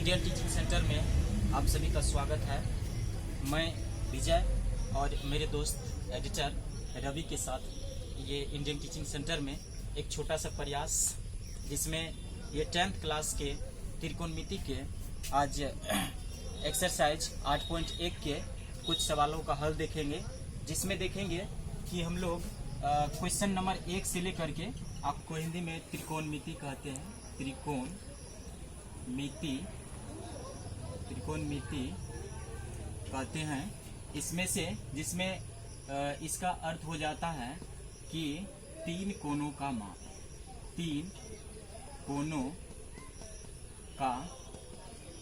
Indian teaching centre में आप सभी का स्वागत है। मैं विजय और मेरे दोस्त एडिटर रवि के साथ ये इंडियन टीचिंग सेंटर में एक छोटा सा प्रयास, जिसमें ये 10th क्लास के त्रिकोणमिति के आज एक्सरसाइज 8.1 के कुछ सवालों का हल देखेंगे, जिसमें देखेंगे कि हम लोग क्वेश्चन नंबर 1 से लेकर के, आपको हिंदी में त्रिकोणमिति कहते हैं, त्रिकोणमिति कहते हैं, इसमें से जिसमें इसका अर्थ हो जाता है कि 3 कोणों का माप, 3 कोणों का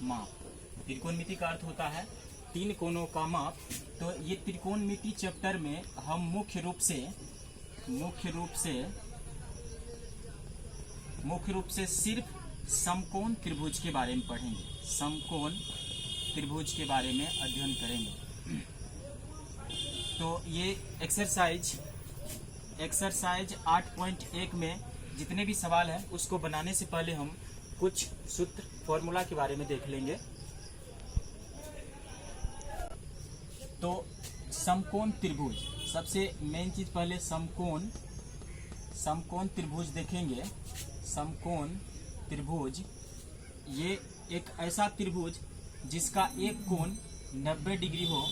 माप। त्रिकोणमिति का अर्थ होता है 3 कोणों का माप। तो ये त्रिकोणमिति चैप्टर में हम मुख्य रूप से सिर्फ समकोण त्रिभुज के बारे में पढ़ेंगे, समकोण त्रिभुज के बारे में अध्ययन करेंगे। तो ये एक्सरसाइज 8.1 में जितने भी सवाल हैं उसको बनाने से पहले हम कुछ सूत्र फॉर्मूला के बारे में देख लेंगे। तो समकोण त्रिभुज, सबसे मेन चीज पहले समकोण त्रिभुज देखेंगे। समकोण त्रिभुज ये एक ऐसा त्रिभुज जिसका एक कोण 90 डिग्री हो,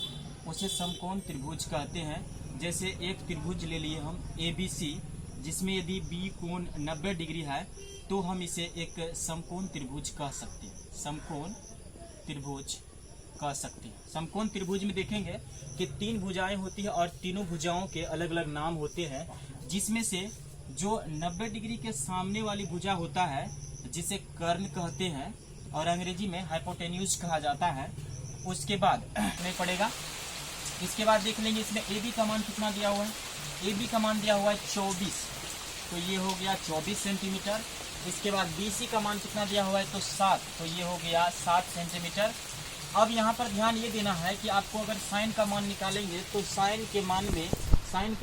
उसे समकोण त्रिभुज कहते हैं। जैसे एक त्रिभुज ले लिए हम ABC, जिसमें यदि B कोण 90 डिग्री है तो हम इसे एक समकोण त्रिभुज कह सकते हैं, समकोण त्रिभुज कह सकते हैं। समकोण त्रिभुज में देखेंगे कि 3 भुजाएं होती है और तीनों भुजाओं के अलग अलग नाम होते हैं, जिसमें से जो 90 डिग्री के सामने वाली भुजा होता है जिसे कर्ण कहते हैं और अंग्रेजी में हाइपोटेन्यूज कहा जाता है, उसके बाद नहीं पड़ेगा। इसके बाद देख लेंगे इसमें AB का मान कितना दिया हुआ है। AB का मान दिया हुआ है 24, तो ये हो गया 24 सेंटीमीटर। इसके बाद BC का मान कितना दिया हुआ है, तो 7, तो ये हो गया 7 सेंटीमीटर। अब यहाँ पर ध्यान ये देना है कि आपको अगर साइन का मान निकालेंगे तो साइन के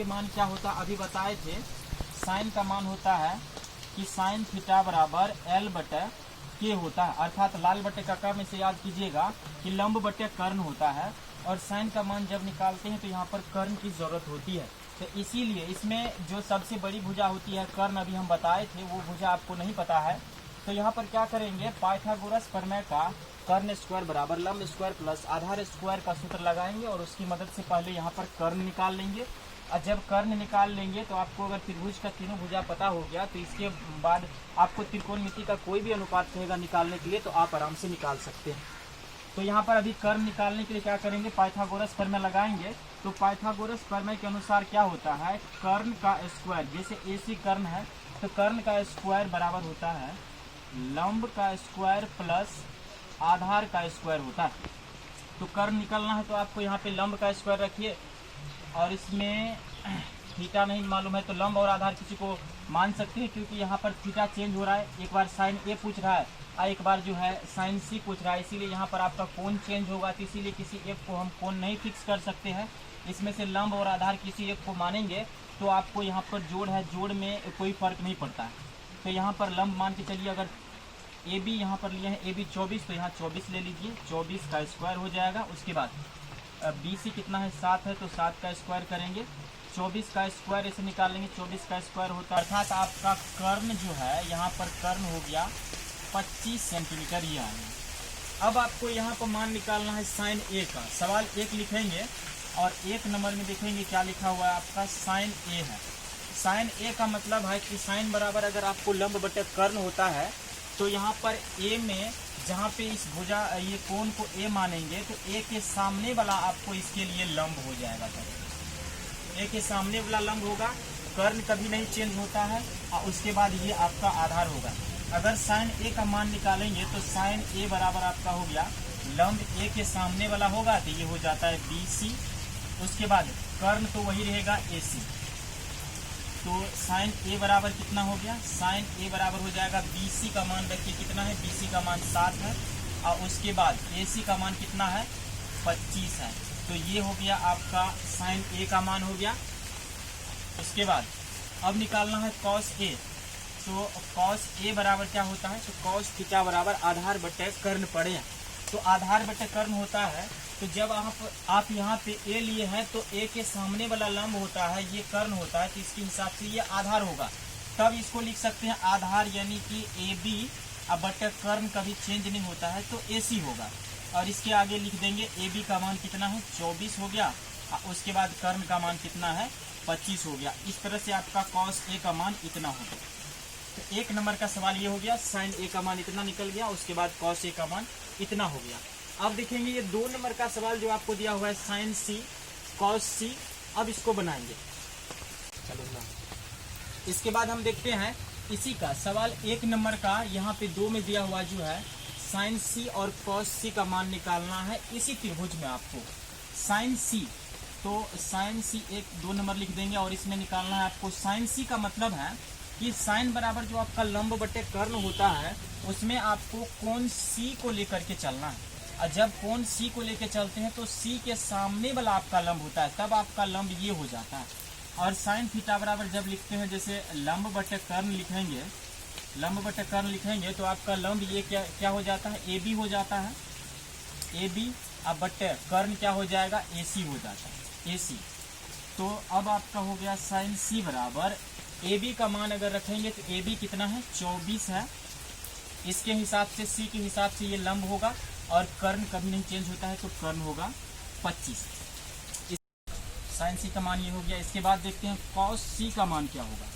मान क्या होता है, अभी बताए थे। साइन का मान होता है कि साइन थीटा बराबर L बटे K होता है, अर्थात लाल बटे कक्का में से याद कीजिएगा कि लंब बटे कर्ण होता है, और साइन का मान जब निकालते हैं तो यहाँ पर कर्ण की जरूरत होती है। तो इसीलिए इसमें जो सबसे बड़ी भुजा होती है कर्ण, अभी हम बताए थे, वो भुजा आपको नहीं पता है। तो यहाँ पर क्या करेंगे, पाइथागोरस प्रमेय का कर्ण स्क्वायर बराबर लंब स्क्वायर प्लस आधार स्क्वायर का सूत्र लगाएंगे और उसकी मदद से पहले यहाँ पर कर्ण निकाल लेंगे। और जब कर्ण निकाल लेंगे तो आपको अगर त्रिभुज का तीनों भुजा पता हो गया तो इसके बाद आपको त्रिकोणमिति का कोई भी अनुपात कहेगा निकालने के लिए तो आप आराम से निकाल सकते हैं। तो यहाँ पर अभी कर्ण निकालने के लिए क्या करेंगे, पाइथागोरस प्रमेय लगाएंगे। तो पाइथागोरस प्रमेय के अनुसार क्या होता है, कर्ण का स्क्वायर, जैसे AC कर्ण है तो कर्ण का स्क्वायर बराबर होता है लंब का स्क्वायर प्लस आधार का स्क्वायर होता है। तो कर्ण निकालना है तो आपको यहाँ पे लंब का स्क्वायर रखिए, और इसमें थीटा नहीं मालूम है तो लंब और आधार किसी को मान सकते हैं, क्योंकि यहाँ पर थीटा चेंज हो रहा है, एक बार साइन A पूछ रहा है और एक बार जो है साइन C पूछ रहा है, इसीलिए यहाँ पर आपका कोण चेंज होगा। तो इसीलिए किसी एक को हम कोण नहीं फिक्स कर सकते हैं, इसमें से लंब और आधार किसी एक को मानेंगे तो आपको यहाँ पर जोड़ है, जोड़ में कोई फर्क नहीं पड़ता है। तो यहाँ पर लंब मान के चलिए, अगर AB यहाँ पर लिया है AB 24, तो यहाँ 24 ले लीजिए, 24 का स्क्वायर हो जाएगा। उसके बाद BC कितना है, 7 है, तो 7 का स्क्वायर करेंगे, 24 का स्क्वायर ऐसे निकालेंगे, 24 का स्क्वायर होता है, अर्थात आपका कर्ण जो है यहाँ पर कर्ण हो गया 25 सेंटीमीटर ही आएगा। अब आपको यहाँ पर मान निकालना है साइन A का। सवाल 1 लिखेंगे और 1 नंबर में देखेंगे क्या लिखा हुआ है, आपका साइन A है। साइन A का मतलब है कि साइन बराबर अगर आपको लंब बटे कर्ण होता है तो यहाँ पर A में जहाँ पे इस भुजा ये कोण को A मानेंगे तो A के सामने वाला आपको इसके लिए लंब हो जाएगा। A के सामने वाला लंब होगा, कर्ण कभी नहीं चेंज होता है, और उसके बाद ये आपका आधार होगा। अगर साइन A का मान निकालेंगे तो साइन A बराबर आपका हो गया लंब A के सामने वाला होगा तो ये हो जाता है BC। उसके बाद कर्ण तो वही रहेगा AC। तो साइन A बराबर कितना हो गया, साइन A बराबर हो जाएगा BC का मान रखिए कितना है, BC का मान 7 है, और उसके बाद AC का मान कितना है, 25 है। तो ये हो गया आपका साइन A का मान हो गया। उसके बाद अब निकालना है कॉस A। तो कॉस ए बराबर क्या होता है, तो कॉस थीटा बराबर आधार बटे कर्ण पड़े। तो आधार बटे कर्ण होता है, तो जब आप यहाँ पे ए लिए हैं तो ए के सामने वाला लंब होता है, ये कर्ण होता है, तो इसके हिसाब से ये आधार होगा। तब इसको लिख सकते हैं आधार, यानी कि ए बी अब बटे कर्ण कभी चेंज नहीं होता है तो ए सी होगा। और इसके आगे लिख देंगे ए बी का मान कितना है 24 हो गया, उसके बाद कर्ण का मान कितना है 25 हो गया। इस तरह से आपका कॉस ए का मान इतना हो गया। तो 1 नंबर का सवाल ये हो गया, साइन ए का मान इतना निकल गया, उसके बाद कॉस ए का मान इतना हो गया। अब देखेंगे ये 2 नंबर का सवाल जो आपको दिया हुआ है साइन सी कॉस सी, अब इसको बनाएंगे। चलो ना, इसके बाद हम देखते हैं इसी का सवाल 1 नंबर का, यहाँ पे 2 में दिया हुआ जो है साइन सी और कॉस सी का मान निकालना है इसी त्रिभुज में आपको। साइन सी, तो साइन सी 2 नंबर लिख देंगे और इसमें निकालना है आपको साइन सी का मतलब है कि साइन बराबर जो आपका लंब बटे कर्ण होता है उसमें आपको कोण सी को लेकर के चलना है। और जब कोण सी को लेकर चलते हैं तो सी के सामने वाला आपका लंब होता है, तब आपका लंब ये हो जाता है। और साइन थीटा बराबर जब लिखते हैं, जैसे लंब बटे कर्ण लिखेंगे, लंब बटे कर्ण लिखेंगे तो आपका लंब ये क्या हो जाता है, ए बी हो जाता है, ए बी। अब बटे कर्ण क्या हो जाएगा, ए सी हो जाता है, ए सी। तो अब आपका हो गया साइन सी बराबर ए बी का मान अगर रखेंगे तो ए बी कितना है 24 है, इसके हिसाब से सी के हिसाब से ये लंब होगा, और कर्ण कभी नहीं चेंज होता है तो कर्ण होगा 25। साइन सी का मान ये हो गया। इसके बाद देखते हैं कॉस सी का मान क्या होगा।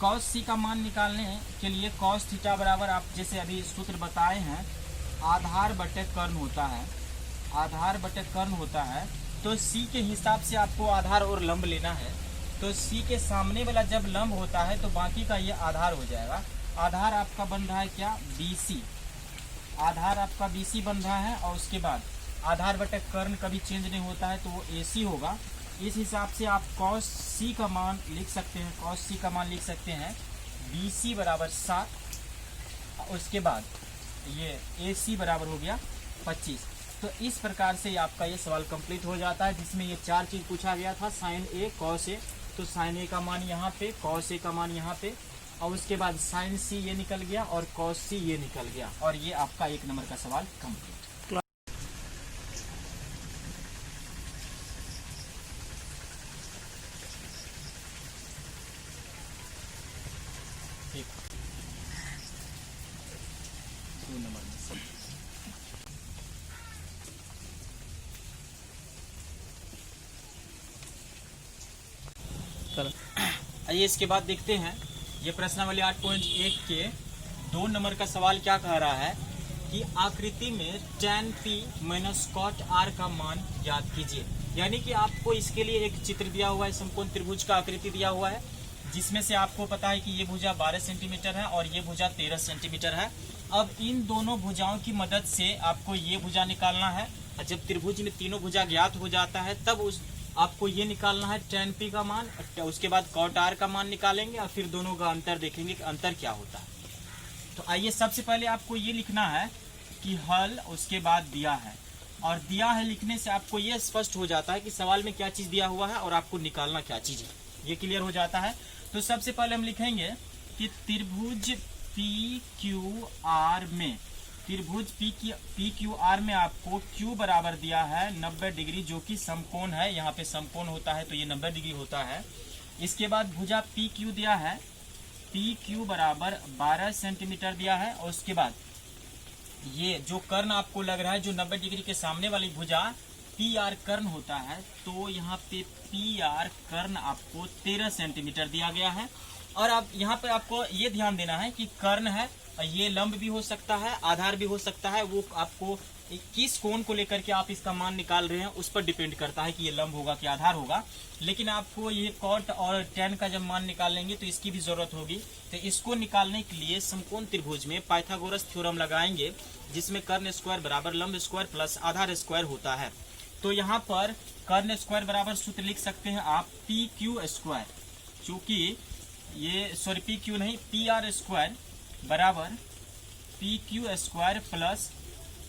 कॉस सी का मान निकालने के लिए कॉस थीटा बराबर आप जैसे अभी सूत्र बताए हैं आधार बटे कर्ण होता है, आधार बटे कर्ण होता है। तो सी के हिसाब से आपको आधार और लंब लेना है, तो सी के सामने वाला जब लंब होता है तो बाकी का ये आधार हो जाएगा। आधार आपका बन रहा है क्या, BC, आधार आपका BC बन रहा है, और उसके बाद आधार बटे कर्ण कभी चेंज नहीं होता है तो वो AC होगा। इस हिसाब से आप कॉस सी का मान लिख सकते हैं, कॉस सी का मान लिख सकते हैं BC बराबर 7, उसके बाद ये AC बराबर हो गया 25। तो इस प्रकार से आपका ये सवाल कंप्लीट हो जाता है, जिसमें ये 4 चीज़ पूछा गया था, साइन ए कॉस ए, तो साइन ए का मान यहाँ पे, कॉस ए का मान यहाँ पे, और उसके बाद साइन सी ये निकल गया और कॉस सी ये निकल गया, और ये आपका 1 नंबर का सवाल कंप्लीट। ठीक, 2 नंबर में सब। आइए इसके बाद देखते हैं ये प्रश्नावली 8.1 के 2 नंबर का सवाल क्या कह रहा है कि आकृति में tan p minus cot r का मान ज्ञात कीजिए। यानी कि आपको इसके लिए एक चित्र दिया हुआ है, समकोण त्रिभुज का आकृति दिया हुआ है, जिसमें से आपको पता है कि ये भुजा 12 सेंटीमीटर है और ये भुजा 13 सेंटीमीटर है। अब इन दोनों भुजाओं की मदद से आपको ये भुजा निकालना है। जब त्रिभुज में तीनों भुजा ज्ञात हो जाता है तब आपको ये निकालना है tan p का मान, उसके बाद cot r का मान निकालेंगे और फिर दोनों का अंतर देखेंगे कि अंतर क्या होता है। तो आइए सबसे पहले आपको ये लिखना है कि हल, उसके बाद दिया है, और दिया है लिखने से आपको ये स्पष्ट हो जाता है कि सवाल में क्या चीज़ दिया हुआ है और आपको निकालना क्या चीज़ है, ये क्लियर हो जाता है। तो सबसे पहले हम लिखेंगे कि त्रिभुज PQR में, त्रिभुज PQR में आपको Q बराबर दिया है 90 डिग्री, जो कि समकोण है, यहाँ पे समकोण होता है तो ये 90 डिग्री होता है। इसके बाद भुजा PQ दिया है, PQ बराबर 12 सेंटीमीटर दिया है, और उसके बाद ये जो कर्ण आपको लग रहा है जो 90 डिग्री के सामने वाली भुजा PR कर्ण होता है, तो यहाँ पे PR कर्ण आपको 13 सेंटीमीटर दिया गया है। और अब यहाँ पे आपको ये ध्यान देना है कि कर्ण है, ये लंब भी हो सकता है, आधार भी हो सकता है, वो आपको किस कोण को लेकर के आप इसका मान निकाल रहे हैं उस पर डिपेंड करता है कि ये लंब होगा कि आधार होगा। लेकिन आपको ये कॉट और tan का जब मान निकालेंगे तो इसकी भी जरूरत होगी। तो इसको निकालने के लिए समकोण त्रिभुज में पाइथागोरस थ्योरम लगाएंगे, जिसमें कर्ण स्क्वायर बराबर लंब स्क्वायर प्लस आधार स्क्वायर होता है। तो यहाँ पर कर्ण स्क्वायर बराबर सूत्र लिख सकते हैं आप PQ स्क्वायर, चूंकि ये PQ नहीं PR स्क्वायर बराबर PQ square plus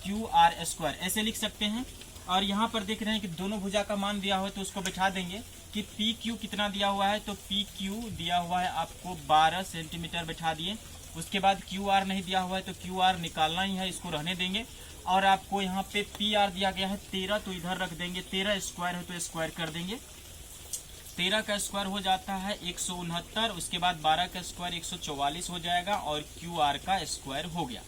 QR square, ऐसे लिख सकते हैं। और यहाँ पर देख रहे हैं कि दोनों भुजा का मान दिया हो तो उसको बैठा देंगे। कि पी क्यू कितना दिया हुआ है, तो पी क्यू दिया हुआ है आपको 12 सेंटीमीटर बैठा दिए। उसके बाद क्यू आर नहीं दिया हुआ है तो क्यू आर निकालना ही है, इसको रहने देंगे। और आपको यहाँ पे पी आर दिया गया है 13, तो इधर रख देंगे। 13 स्क्वायर है तो स्क्वायर कर देंगे। 13 का स्क्वायर हो जाता है 169, उसके बाद 12 का स्क्वायर 144 हो जाएगा और क्यू आर का स्क्वायर हो गया।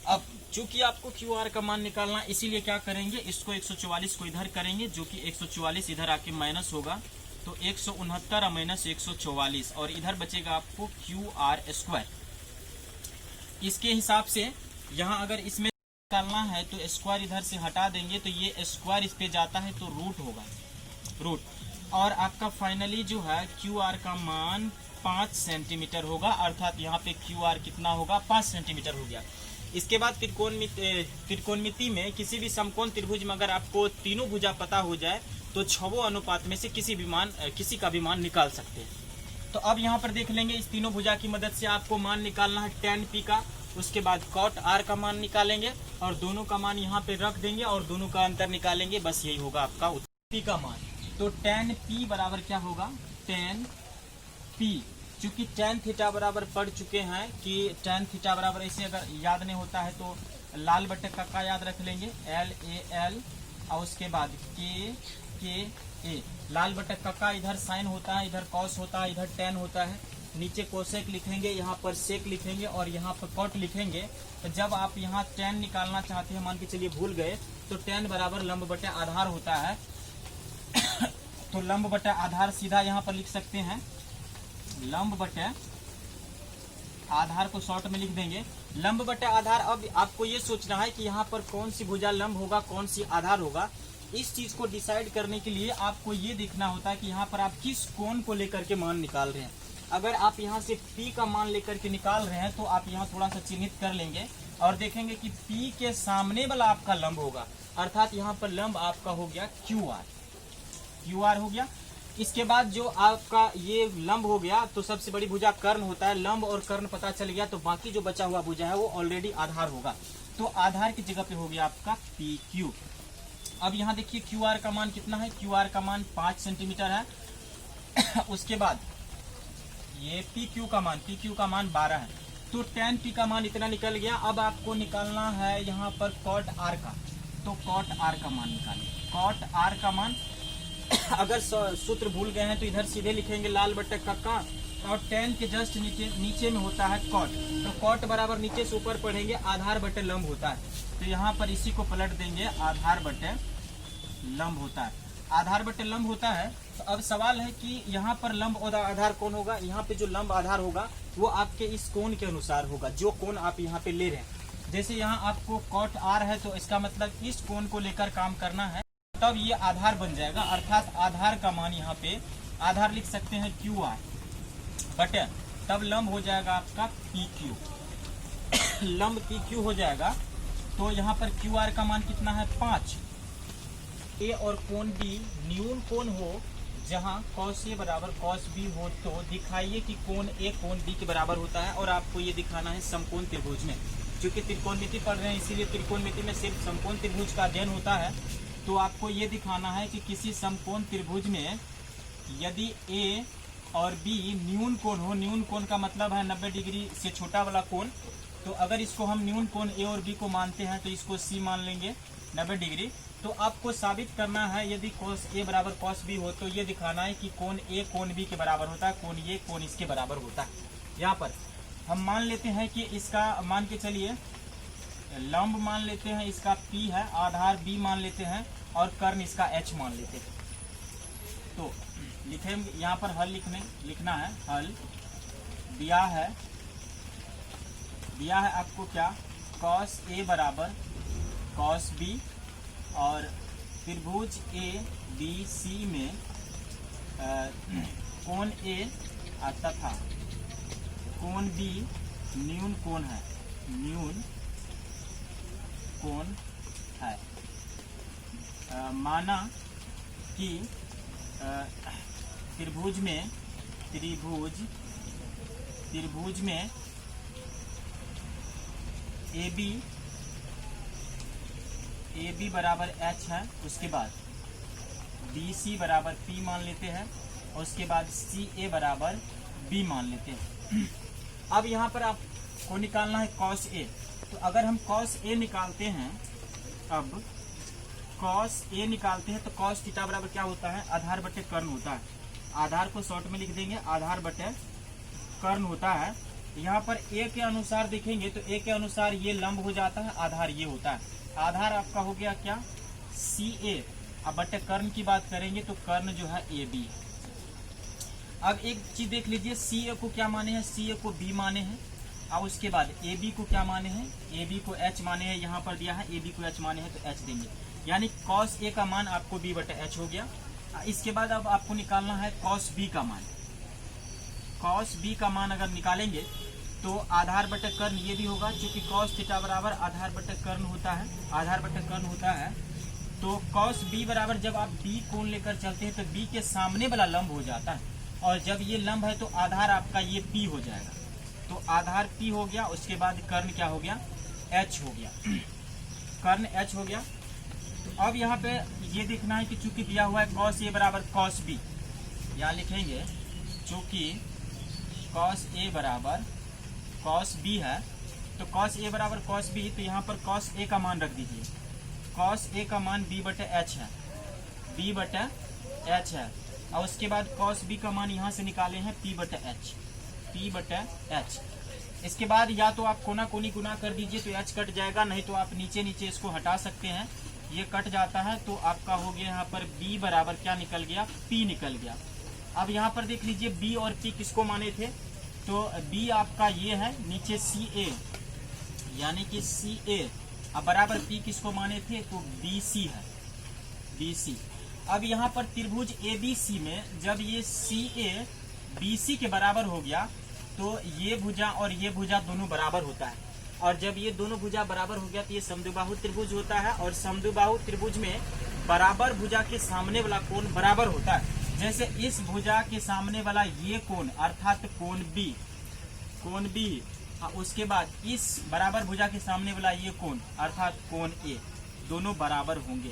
अब चूंकि आपको क्यू आर का मान निकालना, इसीलिए क्या करेंगे, इसको 144 को इधर करेंगे, जो कि 144 इधर आके माइनस होगा, तो 169 माइनस 144 और इधर बचेगा आपको क्यू आर स्क्वायर। इसके हिसाब से यहाँ अगर इसमें निकालना है तो स्क्वायर इधर से हटा देंगे, तो ये स्क्वायर इस पे जाता है तो रूट होगा, रूट। और आपका फाइनली जो है क्यू आर का मान 5 सेंटीमीटर होगा, अर्थात यहाँ पे क्यू आर कितना होगा, 5 सेंटीमीटर हो गया। इसके बाद त्रिकोणमिति में किसी भी समकोण त्रिभुज में अगर आपको तीनों भुजा पता हो जाए तो 6 अनुपात में से किसी का भी मान निकाल सकते हैं। तो अब यहाँ पर देख लेंगे, इस तीनों भुजा की मदद से आपको मान निकालना है tan p का, उसके बाद cot r का मान निकालेंगे और दोनों का मान यहाँ पे रख देंगे और दोनों का अंतर निकालेंगे, बस यही होगा आपका p का मान। तो tan p बराबर क्या होगा, tan p, चूंकि tan थीटा बराबर पढ़ चुके हैं कि tan थीटा बराबर, ऐसे अगर याद नहीं होता है तो लाल बटे का याद रख लेंगे, LAL और उसके बाद KA। लाल बटे का इधर साइन होता है, इधर कॉस होता है, इधर tan होता है, नीचे कोसेक लिखेंगे, यहाँ पर सेक लिखेंगे और यहाँ पर कॉट लिखेंगे। तो जब आप यहाँ tan निकालना चाहते हैं, मान के चलिए भूल गए, तो tan बराबर लंब बटे आधार होता है। तो लंब बटे आधार सीधा यहाँ पर लिख सकते हैं, लंब बटे आधार को शॉर्ट में लिख देंगे, लंब बटे आधार। अब आपको ये सोचना है कि यहाँ पर कौन सी भुजा लंब होगा, कौन सी आधार होगा। इस चीज को डिसाइड करने के लिए आपको ये देखना होता है कि यहाँ पर आप किस कोण को लेकर के मान निकाल रहे हैं। अगर आप यहाँ से P का मान लेकर के निकाल रहे हैं तो आप यहाँ थोड़ा सा चिन्हित कर लेंगे और देखेंगे कि P के सामने वाला आपका लंब होगा, अर्थात यहाँ पर लंब आपका हो गया क्यू आर हो गया। इसके बाद जो आपका ये लंब हो गया, तो सबसे बड़ी भुजा कर्ण होता है, लंब और कर्ण पता चल गया, तो बाकी जो बचा हुआ भुजा है वो ऑलरेडी आधार होगा, तो आधार की जगह पे हो गया आपका पी क्यू। अब यहाँ देखिए क्यू आर का मान कितना है, क्यू आर का मान 5 सेंटीमीटर है। उसके बाद ये पी क्यू का मान 12 है, तो tan p का मान इतना निकल गया। अब आपको निकालना है यहाँ पर cot r का, तो cot r का मान निकालें। cot r का मान अगर सूत्र भूल गए हैं तो इधर सीधे लिखेंगे लाल बटे का, और tan के जस्ट नीचे में होता है cot, तो cot बराबर नीचे से ऊपर पढ़ेंगे आधार बटे लंब होता है, तो यहाँ पर इसी को पलट देंगे, आधार बटे लंब होता है, आधार बटे लंब होता है। तो अब सवाल है कि यहाँ पर लंब और आधार कौन होगा, यहाँ पे जो लंब आधार होगा वो आपके इस कोण के अनुसार होगा, जो कोण आप यहाँ पे ले रहे हैं। जैसे यहाँ आपको cot r है तो इसका मतलब इस कोण को लेकर काम करना है, तब ये आधार बन जाएगा, अर्थात आधार का मान यहाँ पे आधार लिख सकते हैं क्यू आर बटे, तब लंब हो जाएगा आपका पी क्यू, लंब पी क्यू हो जाएगा। तो यहाँ पर क्यू आर का मान कितना है 5। ए और कोण बी न्यून कोण हो जहाँ cos ए बराबर cos बी हो, तो दिखाइए कि कोण ए कोण बी के बराबर होता है, और आपको ये दिखाना है समकोण त्रिभुज में। क्योंकि त्रिकोणमिति पढ़ रहे हैं इसीलिए त्रिकोणमिति में सिर्फ समकोण त्रिभुज का अध्ययन होता है, तो आपको ये दिखाना है कि किसी समकोण त्रिभुज में यदि ए और बी न्यून कोण हो, न्यून कोण का मतलब है 90 डिग्री से छोटा वाला कोण, तो अगर इसको हम न्यून कोण ए और बी को मानते हैं तो इसको सी मान लेंगे 90 डिग्री। तो आपको साबित करना है यदि cos ए बराबर cos बी हो, तो ये दिखाना है कि कोण ए कोण बी के बराबर होता है, कोण ये कोण इसके बराबर होता है। यहाँ पर हम मान लेते हैं कि इसका मान के चलिए लंब मान लेते हैं, इसका P है, आधार B मान लेते हैं और कर्ण इसका H मान लेते हैं। तो लिखेंगे यहाँ पर हल लिखना है, हल दिया है आपको क्या, cos A बराबर cos B, और त्रिभुज ए बी सी में कोण ए तथा कोण बी न्यून कोण है, न्यून कोण है। माना कि त्रिभुज में ए बी बराबर h है, उसके बाद बी सी बराबर पी मान लेते हैं और उसके बाद सी ए बराबर बी मान लेते हैं। अब यहाँ पर आपको निकालना है कॉस ए। तो अगर हम कॉस ए निकालते हैं, अब कॉस ए निकालते हैं तो कॉस थीटा बराबर क्या होता है, आधार बटे कर्ण होता है। आधार को शॉर्ट में लिख देंगे, आधार बटे कर्ण होता है। यहाँ पर ए के अनुसार देखेंगे तो ए के अनुसार ये लंब हो जाता है, आधार ये होता है। आधार आपका हो गया क्या, सी ए। अब बटे कर्ण की बात करेंगे तो कर्ण जो है ए बी। अब एक चीज देख लीजिए, सी ए को क्या माने हैं, सी ए को बी माने हैं। अब उसके बाद ए बी को क्या माने हैं, ए बी को एच माने हैं। यहाँ पर दिया है ए बी को एच माने हैं तो एच देंगे, यानी कॉस ए का मान आपको बी बटे एच हो गया। इसके बाद अब आपको निकालना है कॉस बी का मान। कॉस बी का मान अगर निकालेंगे तो आधार बटे कर्ण ये भी होगा, क्योंकि कॉस थीटा बराबर आधार बटे कर्ण होता है, आधार बटे कर्ण होता है। तो कॉस बी बराबर जब आप बी कोण लेकर चलते हैं तो बी के सामने वाला लंब हो जाता है, और जब ये लंब है तो आधार आपका ये पी हो जाएगा। तो आधार पी हो गया, उसके बाद कर्ण क्या हो गया, एच हो गया, कर्ण एच हो गया। तो अब यहाँ पे ये देखना है कि चूंकि दिया हुआ है कॉस ए बराबर कॉस बी, यहाँ लिखेंगे चूंकि कॉस ए बराबर कॉस बी है, तो कॉस ए बराबर कॉस बी, तो यहाँ पर कॉस ए का मान रख दीजिए। कॉस ए का मान बी बटे एच है, बी बटे एच है। और उसके बाद कॉस बी का मान यहाँ से निकाले हैं पी बटे एच, पी बटे एच। इसके बाद या तो आप कोना कोनी गुना कर दीजिए तो एच कट जाएगा, नहीं तो आप नीचे नीचे इसको हटा सकते हैं, ये कट जाता है। तो आपका हो गया यहाँ पर बी बराबर क्या निकल गया, पी निकल गया। अब यहाँ पर देख लीजिए बी और पी किसको माने थे, तो बी आपका ये है, नीचे सी ए यानी कि सी ए, अब बराबर पी किसको माने थे, तो बी सी है, बी सी। अब यहाँ पर त्रिभुज ए बी सी में जब ये सी ए बी सी के बराबर हो गया तो ये भुजा और ये भुजा दोनों बराबर होता है, और जब ये दोनों भुजा बराबर हो गया तो ये समद्विबाहु त्रिभुज होता है। और समद्विबाहु त्रिभुज में बराबर भुजा के सामने वाला कोण बराबर होता है। जैसे इस भुजा के सामने वाला ये कोण अर्थात कोण बी, कोण बी, उसके बाद इस बराबर भुजा के सामने वाला ये कोण अर्थात कोण ए, दोनों बराबर होंगे।